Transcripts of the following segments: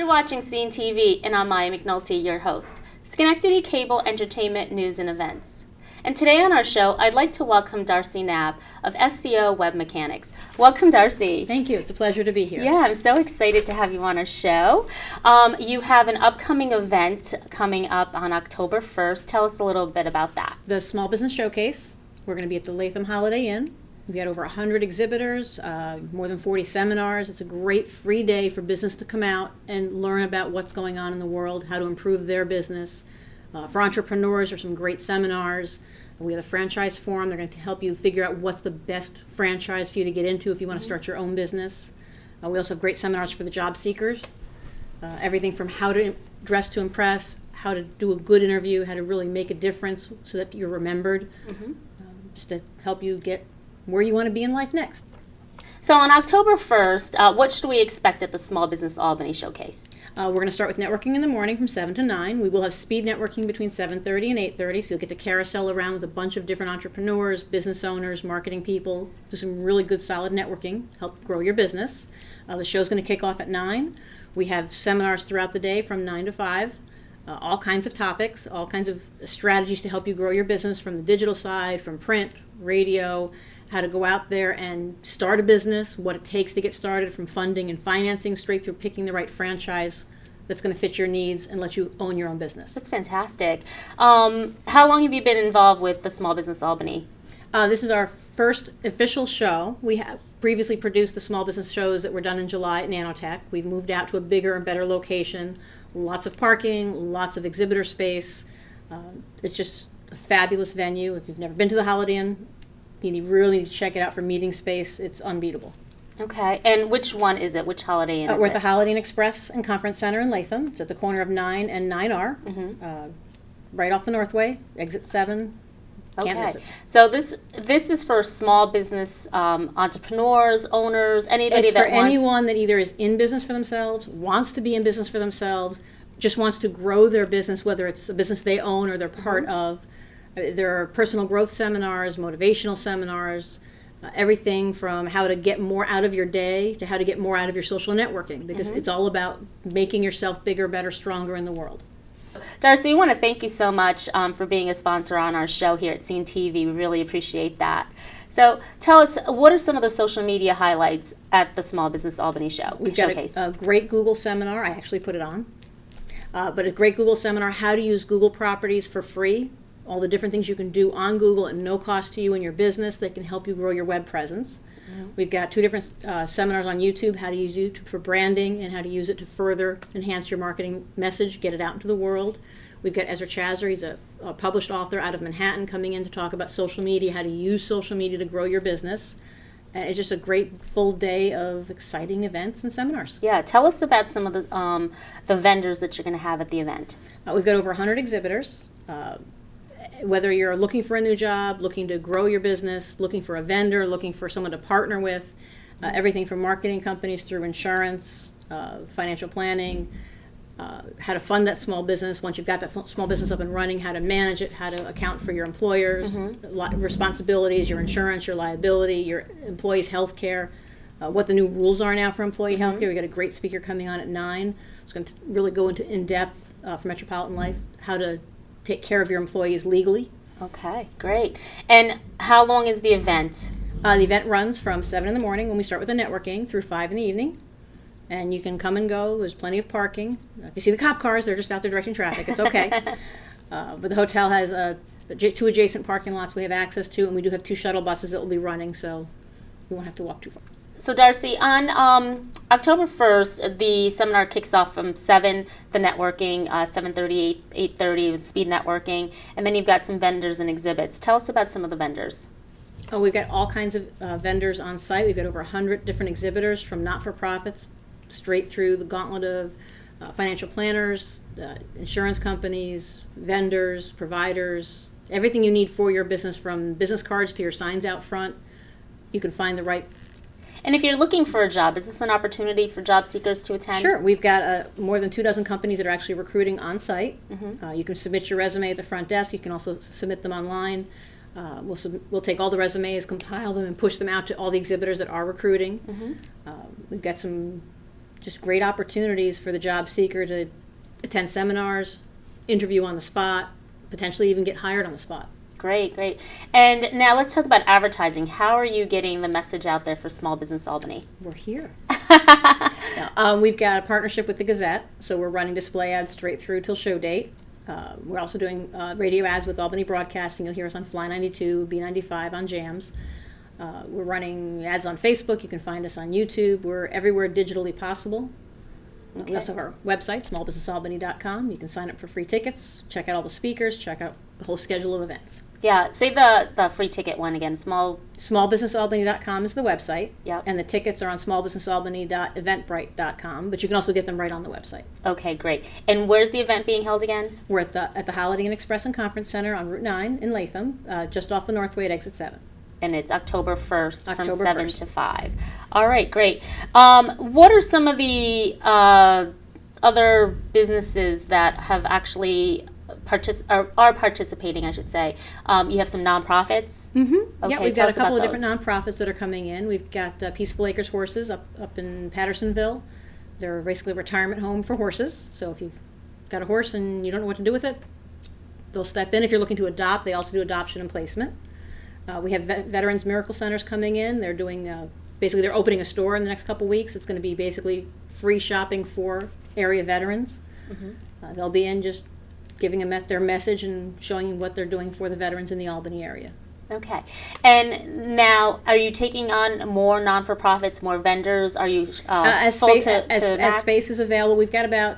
You're watching Scene TV, and I'm Maya McNulty, your host. Schenectady Cable Entertainment News and Events. And today on our show, I'd like to welcome Darcy Knapp of SEO Web Mechanics. Welcome, Darcy. Thank you. It's a pleasure to be here. Yeah, I'm so excited to have you on our show. You have an upcoming event coming up on October 1st. Tell us a little bit about that. The Small Business Showcase. We're going to be at the Latham Holiday Inn. We've got over 100 exhibitors, more than 40 seminars. It's a great free day for business to come out and learn about what's going on in the world, how to improve their business. For entrepreneurs, there's some great seminars. We have a franchise forum. They're going to help you figure out what's the best franchise for you to get into if you want to start your own business. We also have great seminars for the job seekers. Everything from how to dress to impress, how to do a good interview, how to really make a difference so that you're remembered, just to help you get where you want to be in life next. So on October 1st, what should we expect at the Small Business Albany Showcase? We're going to start with networking in the morning from 7 to 9. We will have speed networking between 7:30 and 8:30, so you'll get to carousel around with a bunch of different entrepreneurs, business owners, marketing people, do some really good solid networking, help grow your business. The show's going to kick off at 9. We have seminars throughout the day from 9 to 5. All kinds of topics, all kinds of strategies to help you grow your business from the digital side, from print, radio, how to go out there and start a business, what it takes to get started, from funding and financing straight through picking the right franchise that's going to fit your needs and let you own your own business. That's fantastic. How long have you been involved with the Small Business Albany? This is our first official show. We have previously produced the small business shows that were done in July at Nanotech. We've moved out to a bigger and better location, lots of parking, lots of exhibitor space. It's just a fabulous venue. If you've never been to the Holiday Inn, you really need to check it out for meeting space. It's unbeatable. Okay, and which one is it? Which Holiday Inn is it? We're at the Holiday Inn Express and Conference Center in Latham. It's at the corner of 9 and 9R, right off the Northway, exit 7. Can't miss it. So this is for small business entrepreneurs, owners, anybody it's that for wants... anyone that either is in business for themselves, wants to be in business for themselves, just wants to grow their business, whether it's a business they own or they're part of. There are personal growth seminars, motivational seminars, everything from how to get more out of your day to how to get more out of your social networking, because it's all about making yourself bigger, better, stronger in the world. Darcy, we want to thank you so much for being a sponsor on our show here at Scene TV. We really appreciate that. So tell us, what are some of the social media highlights at the Small Business Albany We've Showcase? got a great Google seminar. I actually put it on. But a great Google seminar, how to use Google properties for free. All the different things you can do on Google at no cost to you and your business that can help you grow your web presence. We've got 2 different seminars on YouTube, how to use YouTube for branding and how to use it to further enhance your marketing message, get it out into the world. We've got Ezra Chazer, he's a published author out of Manhattan, coming in to talk about social media, how to use social media to grow your business. It's just a great full day of exciting events and seminars. Yeah, tell us about some of the vendors that you're going to have at the event. We've got over 100 exhibitors. Whether you're looking for a new job, looking to grow your business, looking for a vendor, looking for someone to partner with, everything from marketing companies through insurance, financial planning, how to fund that small business once you've got that small business up and running, how to manage it, how to account for your employers, responsibilities, your insurance, your liability, your employees' health care, what the new rules are now for employee health care. We've got a great speaker coming on at 9. It's going to really go into in-depth for Metropolitan Life, how to take care of your employees legally. Okay, great. And how long is the event? The event runs from 7 in the morning when we start with the networking through 5 in the evening. And you can come and go. There's plenty of parking. If you see the cop cars, they're just out there directing traffic. It's okay. But the hotel has 2 adjacent parking lots we have access to, and we do have 2 shuttle buses that will be running, so you won't have to walk too far. So Darcy, on October 1st, the seminar kicks off from 7, the networking, 7:30, 8:30 with speed networking, and then you've got some vendors and exhibits. Tell us about some of the vendors. We've got all kinds of vendors on site. We've got over 100 different exhibitors, from not-for-profits straight through the gauntlet of financial planners, insurance companies, vendors, providers, everything you need for your business, from business cards to your signs out front. You can find the right. And if you're looking for a job, is this an opportunity for job seekers to attend? Sure. We've got more than 24 companies that are actually recruiting on site. You can submit your resume at the front desk. You can also submit them online. We'll take all the resumes, compile them, and push them out to all the exhibitors that are recruiting. We've got some just great opportunities for the job seeker to attend seminars, interview on the spot, potentially even get hired on the spot. Great, great. And now let's talk about advertising. How are you getting the message out there for Small Business Albany? We're here. We've got a partnership with the Gazette, so we're running display ads straight through till show date. We're also doing radio ads with Albany Broadcasting. You'll hear us on Fly 92, B95 on Jams. We're running ads on Facebook. You can find us on YouTube. We're everywhere digitally possible. Okay. We also have our website, smallbusinessalbany.com. You can sign up for free tickets, check out all the speakers, check out the whole schedule of events. Yeah, say the free ticket one again. Smallbusinessalbany.com is the website. Yep. And the tickets are on smallbusinessalbany.eventbrite.com, but you can also get them right on the website. Okay, great. And where's the event being held again? We're at the Holiday Inn Express and Conference Center on Route 9 in Latham, just off the Northway at exit 7. And it's October 1st from 7 1st. to 5. All right, great. What are some of the other businesses that have actually are participating, I should say? You have some nonprofits? Mm-hmm. Okay, Yeah, we've got a couple of those. different nonprofits that are coming in. We've got Peaceful Acres Horses up in Pattersonville. They're basically a retirement home for horses. So if you've got a horse and you don't know what to do with it, they'll step in. If you're looking to adopt, they also do adoption and placement. We have Veterans Miracle Centers coming in. They're doing, basically they're opening a store in the next couple weeks. It's going to be basically free shopping for area veterans. Mm-hmm. They'll be in just giving their message and showing what they're doing for the veterans in the Albany area. Okay. And now, are you taking on more non-for-profits, more vendors? Are you As full space to as max? space is available, we've got about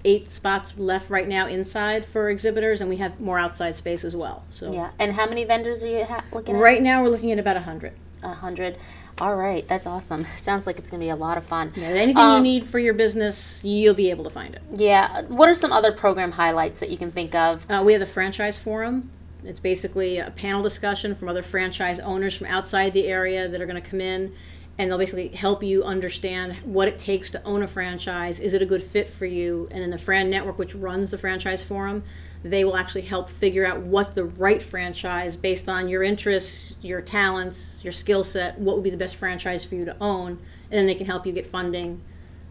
8 spots left right now inside for exhibitors, and we have more outside space as well. So Yeah. And how many vendors are you looking at? right now we're looking at about 100. 100. All right. That's awesome. Sounds like it's going to be a lot of fun. Yeah, anything you need for your business, you'll be able to find it. Yeah. What are some other program highlights that you can think of? We have the Franchise Forum. It's basically a panel discussion from other franchise owners from outside the area that are going to come in, and they'll basically help you understand what it takes to own a franchise. Is it a good fit for you? And then the Fran Network, which runs the Franchise Forum, they will actually help figure out what's the right franchise based on your interests, your talents, your skill set, what would be the best franchise for you to own, and then they can help you get funding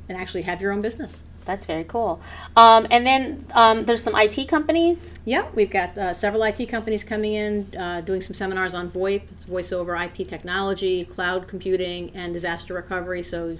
and actually have your own business. That's very cool. And then there's some IT companies. Yeah, we've got several IT companies coming in, doing some seminars on VoIP. It's voice over IP technology, cloud computing, and disaster recovery. So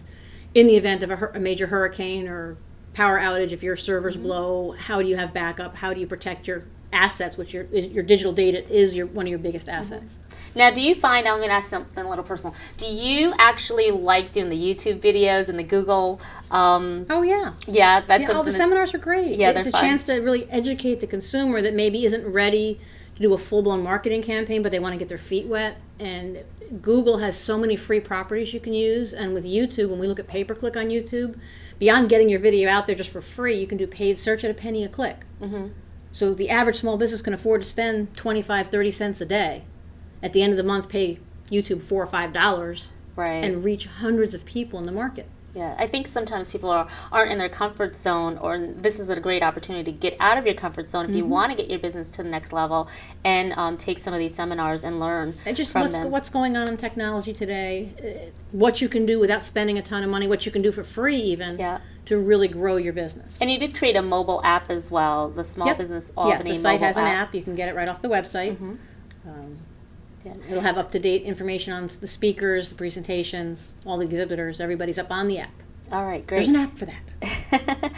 in the event of a major hurricane or power outage, if your servers blow, how do you have backup? How do you protect your assets, which your digital data is one of your biggest assets? Now, do you find, I'm going to ask something a little personal, do you actually like doing the YouTube videos and the Google? Oh, yeah. Yeah, that's Yeah, the seminars are great. Yeah, it's they're a fun. chance to really educate the consumer that maybe isn't ready to do a full-blown marketing campaign, but they want to get their feet wet. And Google has so many free properties you can use. And with YouTube, when we look at pay-per-click on YouTube, beyond getting your video out there just for free, you can do paid search at a penny a click. Mm-hmm. So the average small business can afford to spend 25, 30 cents a day. At the end of the month, pay YouTube $4 or $5 Right. and reach hundreds of people in the market. Yeah, I think sometimes people aren't in their comfort zone, or this is a great opportunity to get out of your comfort zone if you want to get your business to the next level and take some of these seminars and learn And just from them. what's going on in technology today, what you can do without spending a ton of money, what you can do for free even, Yeah. to really grow your business. And you did create a mobile app as well, the Small Yep. Business Yeah, Albany the site mobile has an app. You can get it right off the website. Yeah. It'll have up-to-date information on the speakers, the presentations, all the exhibitors. Everybody's up on the app. All right, great. There's an app for that.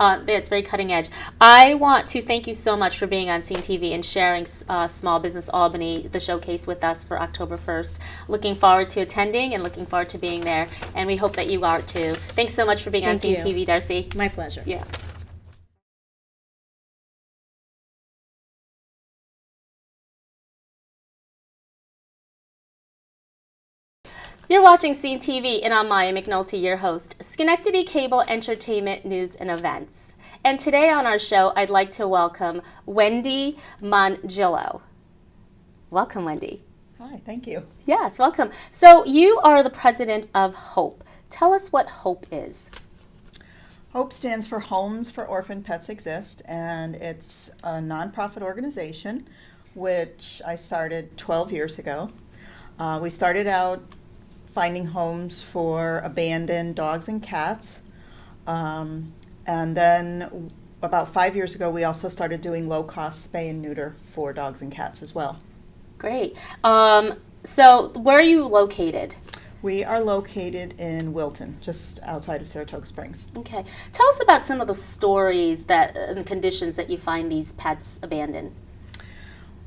Yeah, it's very cutting edge. I want to thank you so much for being on Scene TV and sharing Small Business Albany, the showcase, with us for October 1st. Looking forward to attending and looking forward to being there. And we hope that you are too. Thanks so much for being on Thank Scene you. TV, Darcy. My pleasure. Yeah. You're watching Scene TV, and I'm Maya McNulty, your host, Schenectady Cable Entertainment News and Events. And today on our show, I'd like to welcome Wendy Mongillo. Welcome, Wendy. Hi, thank you. Yes, welcome. So you are the president of H.O.P.E. Tell us what H.O.P.E. is. H.O.P.E. stands for Homes for Orphan Pets Exist, and it's a nonprofit organization which I started 12 years ago. We started out finding homes for abandoned dogs and cats. And then about 5 years ago, we also started doing low-cost spay and neuter for dogs and cats as well. Great. So where are you located? We are located in Wilton, just outside of Saratoga Springs. Okay. Tell us about some of the stories and conditions that you find these pets abandoned.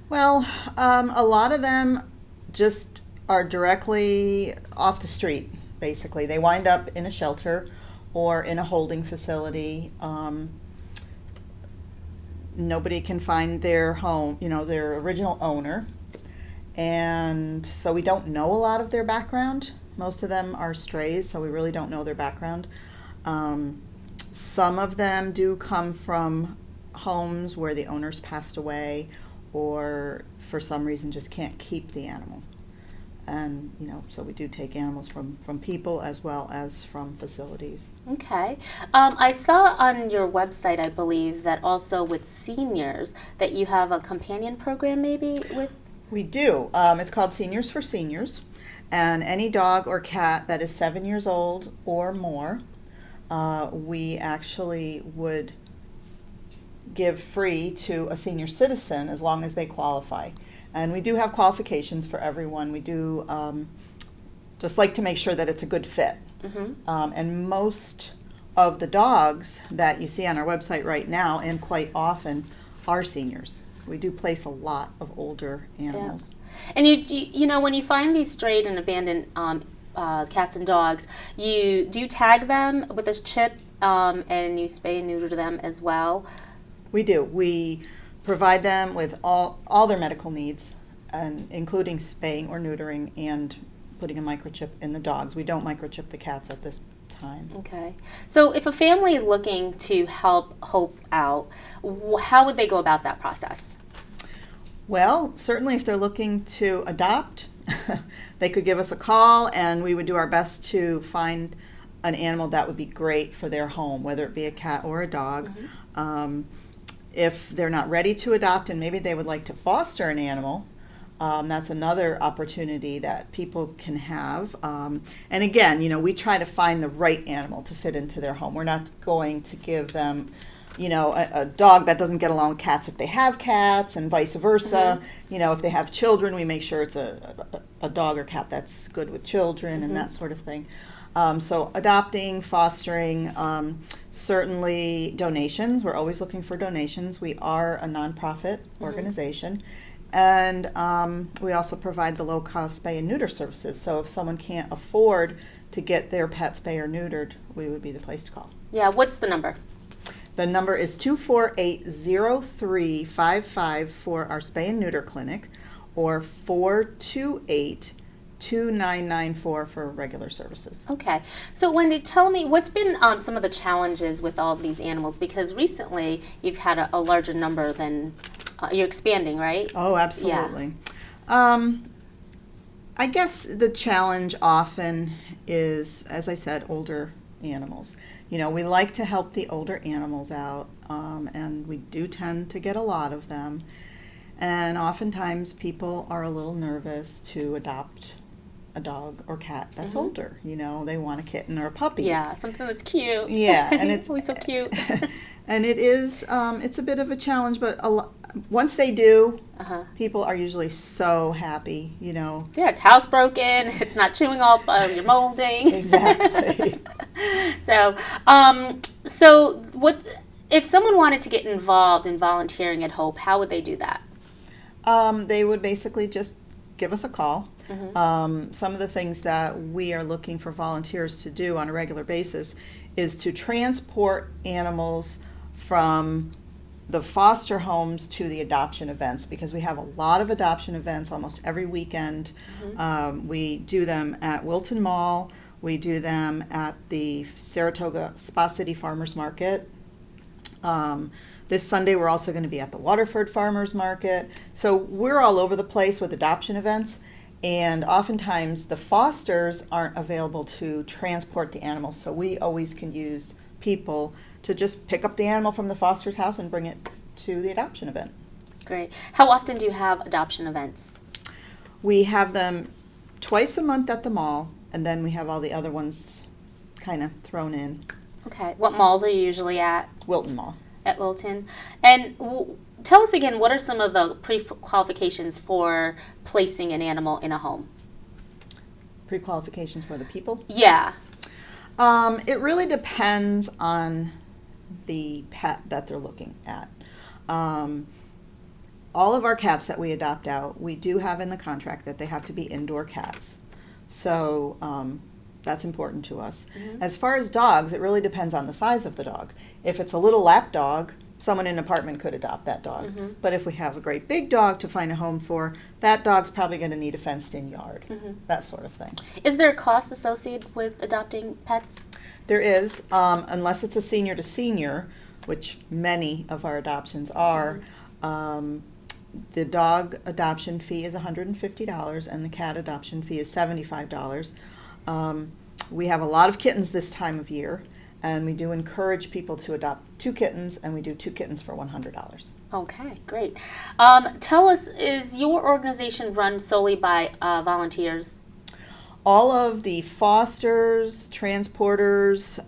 Well, a lot of them just are directly off the street, basically. They wind up in a shelter or in a holding facility. Nobody can find their home, their original owner. And so we don't know a lot of their background. Most of them are strays, so we really don't know their background. Some of them do come from homes where the owners passed away or for some reason just can't keep the animal. And, so we do take animals from people as well as from facilities. Okay. I saw on your website, I believe, that also with seniors, that you have a companion program maybe with? We do. It's called Seniors for Seniors. And any dog or cat that is 7 years old or more, we actually would give free to a senior citizen as long as they qualify. And we do have qualifications for everyone. We do just like to make sure that it's a good fit. Mm-hmm. And most of the dogs that you see on our website right now, and quite often, are seniors. We do place a lot of older animals. Yeah. And you know, when you find these strayed and abandoned cats and dogs, do you tag them with this chip and you spay and neuter them as well? We do. We provide them with all their medical needs, and including spaying or neutering and putting a microchip in the dogs. We don't microchip the cats at this time. Okay. So if a family is looking to help H.O.P.E out, how would they go about that process? Well, certainly if they're looking to adopt, they could give us a call and we would do our best to find an animal that would be great for their home, whether it be a cat or a dog. Mm-hmm. If they're not ready to adopt and maybe they would like to foster an animal, that's another opportunity that people can have. And again, we try to find the right animal to fit into their home. We're not going to give them a dog that doesn't get along with cats if they have cats, and vice versa. Mm-hmm. If they have children, we make sure it's a dog or cat that's good with children. Mm-hmm. And that sort of thing. So adopting, fostering, certainly donations. We're always looking for donations. We are a nonprofit mm-hmm. organization. And we also provide the low-cost spay and neuter services. So if someone can't afford to get their pet spay or neutered, we would be the place to call. Yeah, what's the number? The number is 248-0355 for our spay and neuter clinic, or 428-2994 for regular services. Okay. So Wendy, tell me, what's been some of the challenges with all of these animals? Because recently you've had a larger number than, you're expanding, right? Oh, absolutely. Yeah. I guess the challenge often is, as I said, older animals. We like to help the older animals out, and we do tend to get a lot of them. And oftentimes people are a little nervous to adopt a dog or cat that's mm-hmm. older. They want a kitten or a puppy. Yeah, something that's cute. Yeah, and it's always so cute. And it is, it's a bit of a challenge, but once they do, uh-huh. people are usually so happy, Yeah, it's housebroken. It's not chewing up your molding. Exactly. So what if someone wanted to get involved in volunteering at H.O.P.E, how would they do that? They would basically just give us a call. Mm-hmm. Some of the things that we are looking for volunteers to do on a regular basis is to transport animals from the foster homes to the adoption events, because we have a lot of adoption events almost every weekend. Mm-hmm. We do them at Wilton Mall. We do them at the Saratoga Spa City Farmers Market. This Sunday we're also going to be at the Waterford Farmers Market. So we're all over the place with adoption events, and oftentimes the fosters aren't available to transport the animals, so we always can use people to just pick up the animal from the foster's house and bring it to the adoption event. Great. How often do you have adoption events? We have them twice a month at the mall, and then we have all the other ones kind of thrown in Okay. What malls are you usually at? Wilton Mall. At Wilton. And tell us again, what are some of the pre-qualifications for placing an animal in a home? Pre-qualifications for the people? Yeah. It really depends on the pet that they're looking at. All of our cats that we adopt out, we do have in the contract that they have to be indoor cats. So that's important to us. Mm-hmm. As far as dogs, it really depends on the size of the dog. If it's a little lap dog, someone in an apartment could adopt that dog. Mm-hmm. But if we have a great big dog to find a home for, that dog's probably going to need a fenced-in yard, that sort of thing. Is there a cost associated with adopting pets? There is, unless it's a senior to senior, which many of our adoptions are. The dog adoption fee is $150 and the cat adoption fee is $75. We have a lot of kittens this time of year, and we do encourage people to adopt 2 kittens, and we do 2 kittens for $100. Okay, great. Tell us, is your organization run solely by volunteers? All of the fosters, transporters,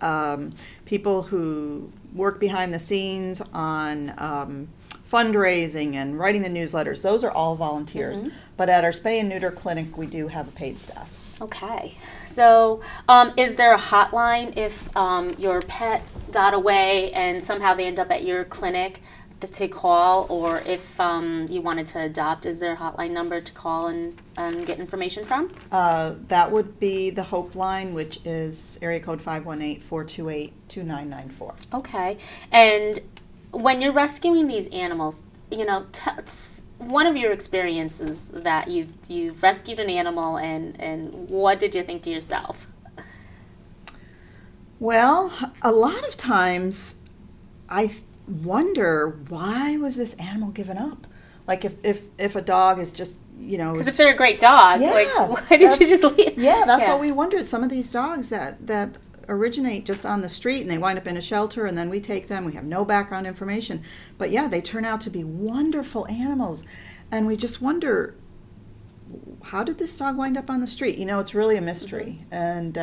people who work behind the scenes on fundraising and writing the newsletters, those are all volunteers. But at our spay and neuter clinic, we do have a paid staff. Okay. So is there a hotline if your pet got away and somehow they end up at your clinic to call, or if you wanted to adopt, is there a hotline number to call and get information from? That would be the H.O.P.E line, which is area code 518-428-2994. Okay. And when you're rescuing these animals, you know, one of your experiences that you've rescued an animal, and what did you think to yourself? Well, a lot of times I wonder, why was this animal given up? Like if a dog is just, you know... Because if they're a great dog, yeah, like, why did you just leave? Yeah, that's what we wondered. Some of these dogs that originate just on the street and they wind up in a shelter, and then we take them. We have no background information. But yeah, they turn out to be wonderful animals. And we just wonder, how did this dog wind up on the street? You know, it's really a mystery. And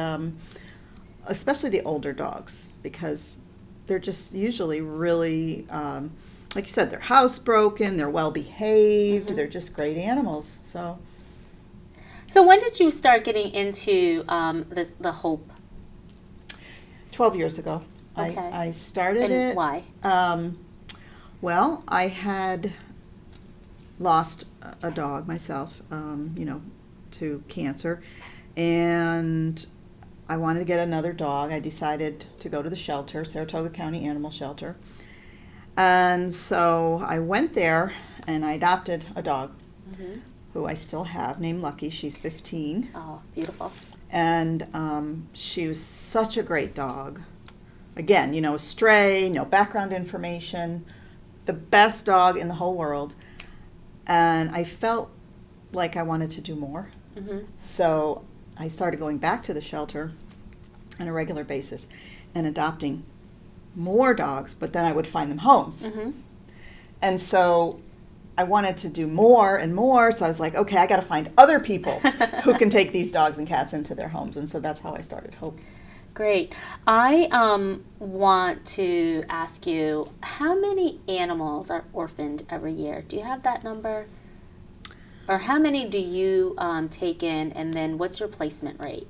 especially the older dogs, because they're just usually really, like you said, they're housebroken, they're well behaved, they're just great animals. So when did you start getting into the H.O.P.E? 12 years ago. Okay. I started and it. Why? Well, I had lost a dog myself, you know, to cancer, and I wanted to get another dog. I decided to go to the shelter, Saratoga County Animal Shelter. And so I went there and I adopted a dog who I still have, named Lucky. She's 15. Oh, beautiful. And she was such a great dog. Again, you know, a stray, no background information, the best dog in the whole world. And I felt like I wanted to do more. So I started going back to the shelter on a regular basis and adopting more dogs, but then I would find them homes. And so I wanted to do more and more, so I was like, okay, I got to find other people who can take these dogs and cats into their homes. And so that's how I started H.O.P.E. Great. I want to ask you, how many animals are orphaned every year? Do you have that number? Or how many do you take in, and then what's your placement rate?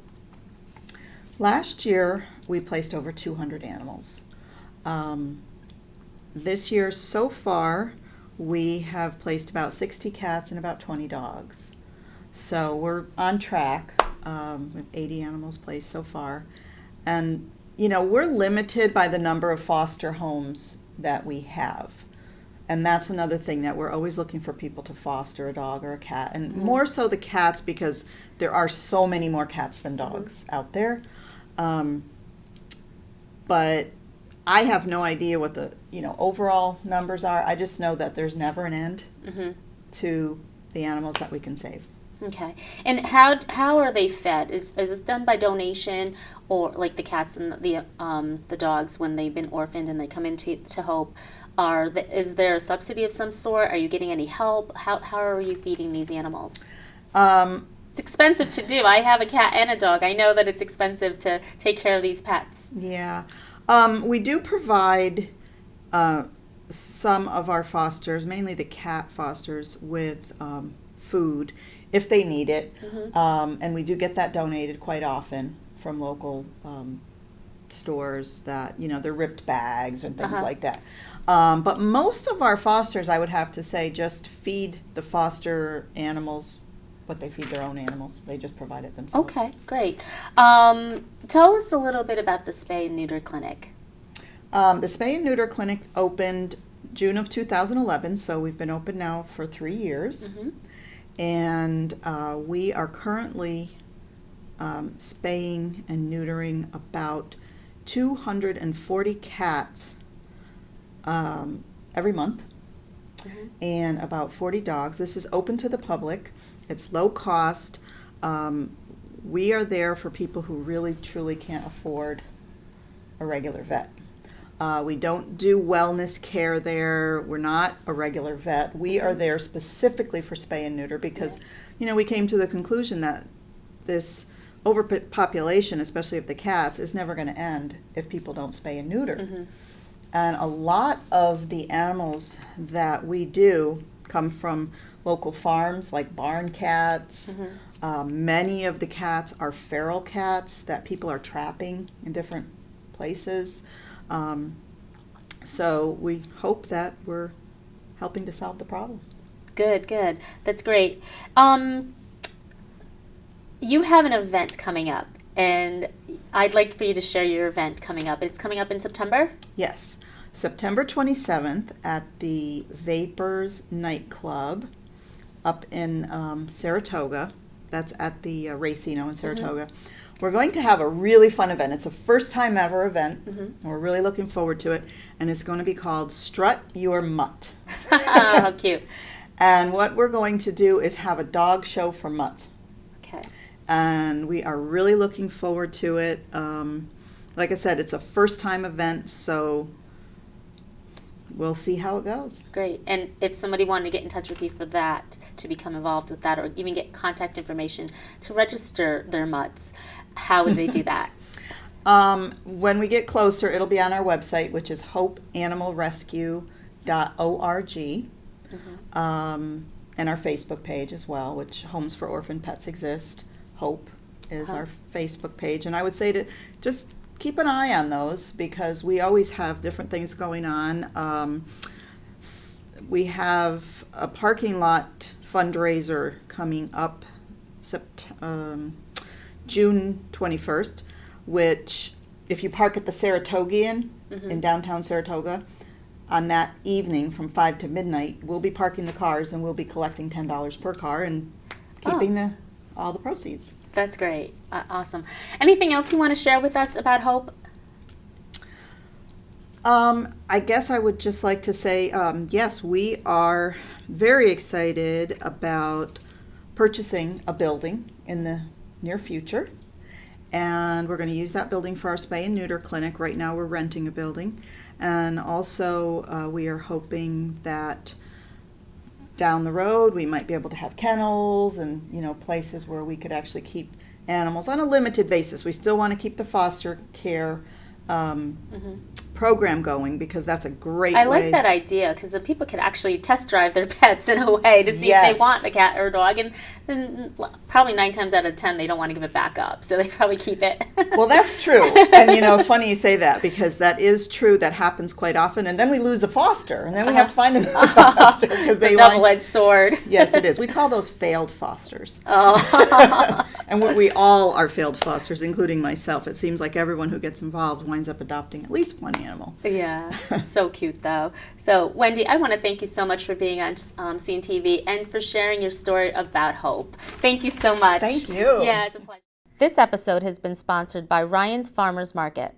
Last year, we placed over 200 animals. This year, so far, we have placed about 60 cats and about 20 dogs. So we're on track. We have 80 animals placed so far. And, you know, we're limited by the number of foster homes that we have. And that's another thing, that we're always looking for people to foster a dog or a cat. And more so the cats, because there are so many more cats than dogs out there. But I have no idea what the, you know, overall numbers are. I just know that there's never an end to the animals that we can save. Okay. And how are they fed? Is this done by donation, or like the cats and the dogs when they've been orphaned and they come into H.O.P.E? Is there a subsidy of some sort? Are you getting any help? How are you feeding these animals? It's expensive to do. I have a cat and a dog. I know that it's expensive to take care of these pets. Yeah. We do provide some of our fosters, mainly the cat fosters, with food if they need it. And we do get that donated quite often from local stores that, they're ripped bags and things like that. But most of our fosters, I would have to say, just feed the foster animals what they feed their own animals. They just provide it themselves. Okay, great. Tell us a little bit about the Spay and Neuter Clinic. The Spay and Neuter Clinic opened June of 2011, so we've been open now for 3 years. And we are currently spaying and neutering about 240 cats every month, and about 40 dogs. This is open to the public. It's low cost. We are there for people who really, truly can't afford a regular vet. We don't do wellness care there. We're not a regular vet. We are there specifically for spay and neuter because, we came to the conclusion that this overpopulation, especially of the cats, is never going to end if people don't spay and neuter. And a lot of the animals that we do come from local farms like barn cats. Many of the cats are feral cats that people are trapping in different places. So we hope that we're helping to solve the problem. Good. That's great. You have an event coming up, and I'd like for you to share your event coming up. It's coming up in September? Yes. September 27th at the Vapors nightclub up in Saratoga. That's at the Racino in Saratoga. We're going to have a really fun event. It's a first time ever event. And we're really looking forward to it. And it's going to be called Strut Your Mutt. How cute. And what we're going to do is have a dog show for mutts. Okay. And we are really looking forward to it. Like I said, it's a first time event, so we'll see how it goes. Great. And if somebody wanted to get in touch with you for that, to become involved with that, or even get contact information to register their mutts, how would they do that? When we get closer, it'll be on our website, which is hopeanimalrescue.org, and our Facebook page as well, which Homes for Orphan Pets exist. Hope is our Facebook page. And I would say to just keep an eye on those because we always have different things going on. We have a parking lot fundraiser coming up June 21st, which if you park at the Saratogian in downtown Saratoga, on that evening from 5 to midnight, we'll be parking the cars and we'll be collecting $10 per car and keeping all the proceeds. That's great. Awesome. Anything else you want to share with us about Hope? I guess I would just like to say, yes, we are very excited about purchasing a building in the near future. And we're going to use that building for our spay and neuter clinic. Right now we're renting a building. And also we are hoping that down the road we might be able to have kennels and places where we could actually keep animals on a limited basis. We still want to keep the foster care program going because that's a great way. I like that idea because the people can actually test drive their pets in a way to see if they want a cat or a dog, and then probably 9 times out of 10 they don't want to give it back up, so they probably keep it. Well, that's true, and it's funny you say that because that is true. That happens quite often, and then we lose a foster, and then we have to find another foster because it's a double-edged sword. Yes, it is. We call those failed fosters. And we all are failed fosters, including myself. It seems like everyone who gets involved winds up adopting at least one animal. Yeah, so cute though. So Wendy, I want to thank you so much for being on Scene TV and for sharing your story about Hope. Thank you so much. Thank you. Yeah, it's a pleasure. This episode has been sponsored by Ryan's Farmers Market.